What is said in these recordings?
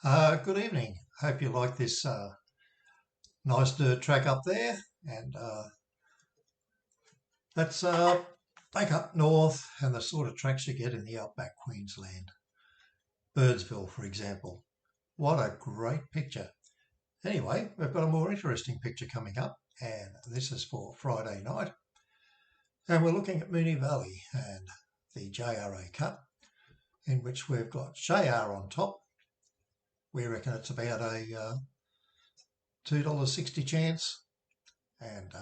Good evening. Hope you like this nice dirt track up there. And that's back up north and the sort of tracks you get in the outback Queensland. Birdsville, for example. What a great picture. Anyway, we've got a more interesting picture coming up, and this is for Friday night. And we're looking at Moonee Valley and the JRA Cup, in which we've got JR on top. We reckon it's about a $2.60 chance, and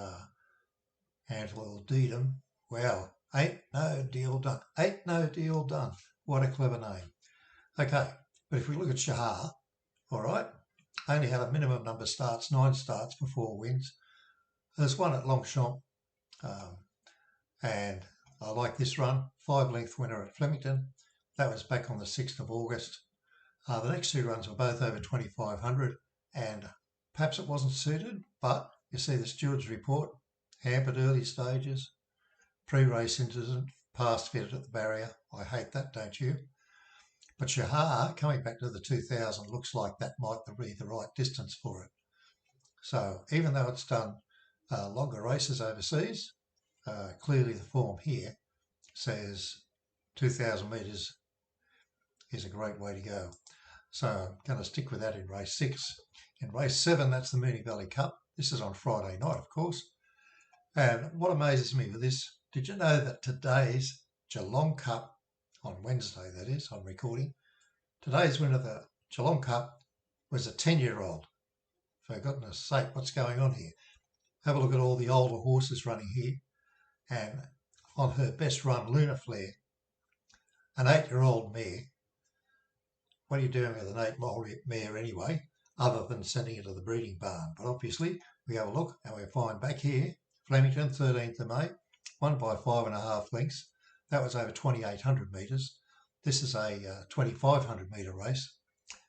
Antwell Deedham. Wow, ain't no deal done. Ain't no deal done. What a clever name. Okay, but if we look at Shahar, all right, only had a minimum number of starts, 9 starts for 4 wins. There's one at Longchamp, and I like this run, 5-length winner at Flemington. That was back on the 6th of August. The next 2 runs were both over 2,500, and perhaps it wasn't suited, but you see the steward's report, hampered early stages, pre-race incident, past fitted at the barrier. I hate that, don't you? But Shahar, coming back to the 2000, looks like that might be the right distance for it. So even though it's done longer races overseas, clearly the form here says 2,000 metres is a great way to go. So I'm going to stick with that in race 6. In race 7, that's the Moonee Valley Cup. This is on Friday night, of course. And what amazes me with this, did you know that today's Geelong Cup, on Wednesday that is, I'm recording, today's winner of the Geelong Cup was a 10-year-old. For goodness sake, what's going on here? Have a look at all the older horses running here. And on her best run, Lunar Flare, an 8-year-old mare. What are you doing with an 8-mile mare anyway, other than sending it to the breeding barn? But obviously, we have a look and we find back here, Flemington, 13th of May, won by 5.5 lengths. That was over 2,800 metres. This is a 2,500 metre race,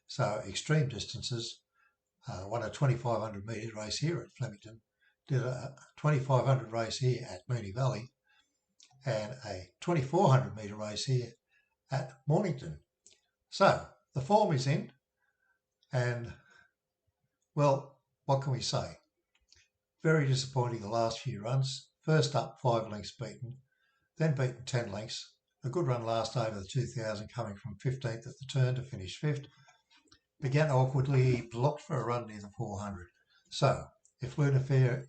so extreme distances. Won a 2,500 metre race here at Flemington, did a 2,500 race here at Moonee Valley, and a 2,400 metre race here at Mornington. So the form is in, and well, what can we say? Very disappointing the last few runs. First up, 5 lengths beaten, then beaten 10 lengths. A good run last over the 2000, coming from 15th at the turn to finish 5th. Began awkwardly, blocked for a run near the 400. So if Lunar Fair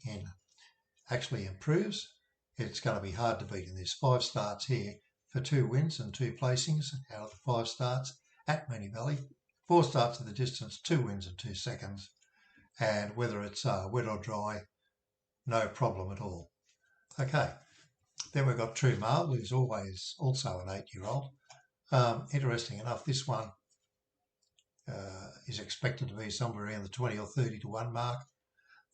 actually improves, it's going to be hard to beat in this. 5 starts here for 2 wins and 2 placings out of the 5 starts at Moonee Valley. 4 starts of the distance, 2 wins and 2 seconds. And whether it's wet or dry, no problem at all. Okay, then we've got True Marble, who's always also an 8-year-old. Interesting enough, this one is expected to be somewhere around the 20 or 30 to 1 mark.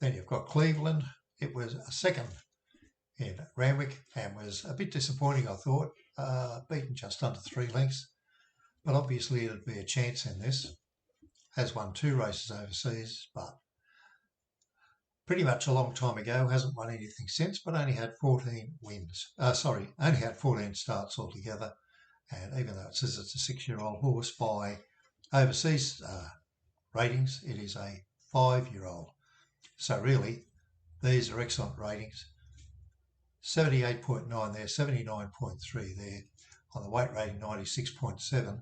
Then you've got Cleveland. It was a second in Randwick and was a bit disappointing, I thought, beaten just under 3 lengths. But obviously it'd be a chance in this. Has won 2 races overseas, but pretty much a long time ago, hasn't won anything since, but only had 14 wins. Only had 14 starts altogether. And even though it says it's a 6-year-old horse, by overseas ratings, it is a 5-year-old. So really, these are excellent ratings. 78.9 there, 79.3 there. On the weight rating, 96.7.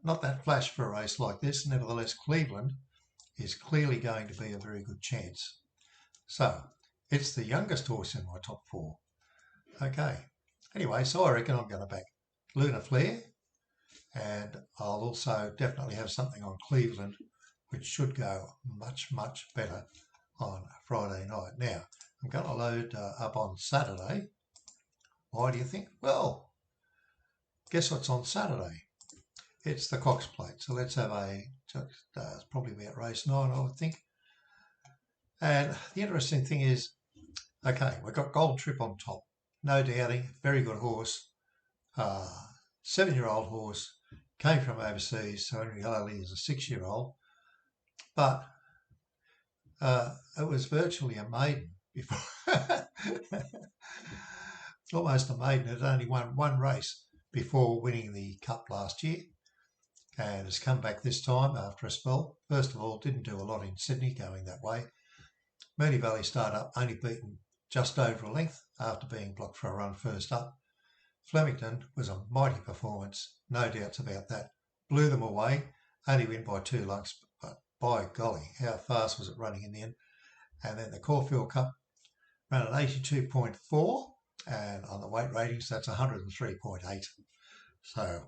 Not that flash for a race like this. Nevertheless, Cleveland is clearly going to be a very good chance. So, it's the youngest horse in my top 4. Okay. Anyway, so I reckon I'm going to back Lunar Flare, and I'll also definitely have something on Cleveland, which should go much, much better on Friday night. Now, I'm going to load up on Saturday. Why do you think? Well, guess what's on Saturday? It's the Cox Plate. So let's have it's probably about race 9, I would think. And the interesting thing is, okay, we've got Gold Trip on top. No doubting, very good horse. 7-year-old horse, came from overseas, so in reality is a 6-year-old. But it was virtually a maiden before. It's almost a maiden. It only won 1 race before winning the Cup last year. and has come back this time after a spell. First of all, didn't do a lot in Sydney going that way. Moonee Valley Startup only beaten just over a length after being blocked for a run first up. Flemington was a mighty performance, no doubts about that. Blew them away, only win by 2 lengths, but by golly, how fast was it running in the end? And then the Caulfield Cup ran at 82.4, and on the weight ratings, that's 103.8. So,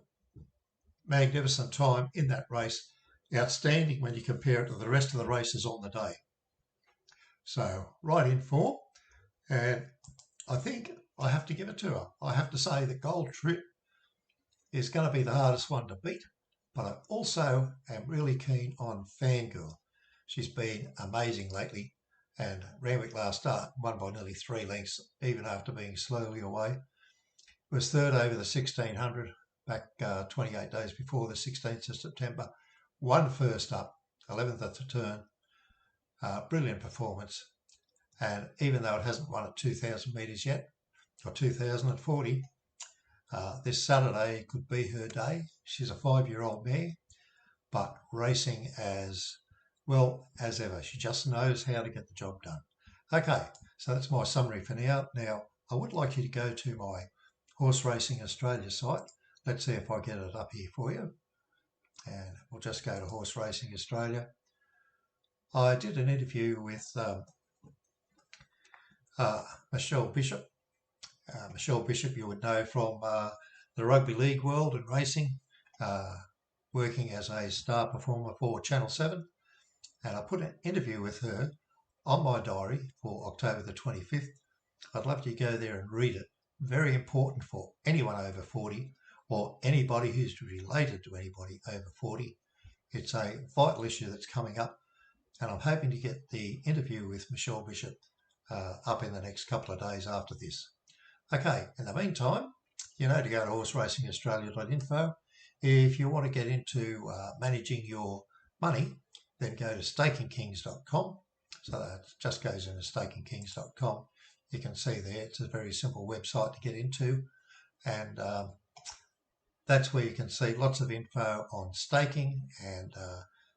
magnificent time in that race. Outstanding when you compare it to the rest of the races on the day. So, right in form, and I think I have to give it to her. I have to say that Gold Trip is going to be the hardest one to beat, but I also am really keen on Fangirl. She's been amazing lately, and Randwick last start won by nearly 3 lengths, even after being slowly away. Was third over the 1600 back 28 days before the 16th of September. Won first up, 11th at the turn. Brilliant performance. And even though it hasn't won at 2,000 metres yet, or 2,040, this Saturday could be her day. She's a 5-year-old mare, but racing as well as ever. She just knows how to get the job done. Okay, so that's my summary for now. Now, I would like you to go to my Horse Racing Australia site. Let's see if I get it up here for you. And we'll just go to Horse Racing Australia. I did an interview with Michelle Bishop. Michelle Bishop, you would know from the rugby league world and racing, working as a star performer for Channel 7. And I put an interview with her on my diary for October the 25th. I'd love you to go there and read it. Very important for anyone over 40 or anybody who's related to anybody over 40. It's a vital issue that's coming up, and I'm hoping to get the interview with Michelle Bishop up in the next couple of days after this. Okay, in the meantime, you know to go to horseracingaustralia.info. If you want to get into managing your money, then go to stakingkings.com. So that just goes into stakingkings.com. You can see there, it's a very simple website to get into, and that's where you can see lots of info on staking and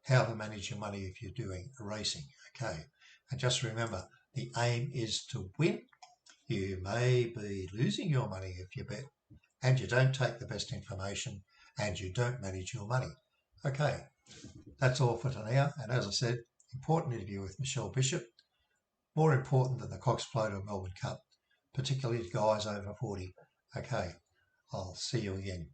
how to manage your money if you're doing racing. Okay, and just remember, the aim is to win. You may be losing your money if you bet, and you don't take the best information, and you don't manage your money. Okay, that's all for now. And as I said, important interview with Michelle Bishop. More important than the Cox Float or Melbourne Cup, particularly to guys over 40. Okay, I'll see you again.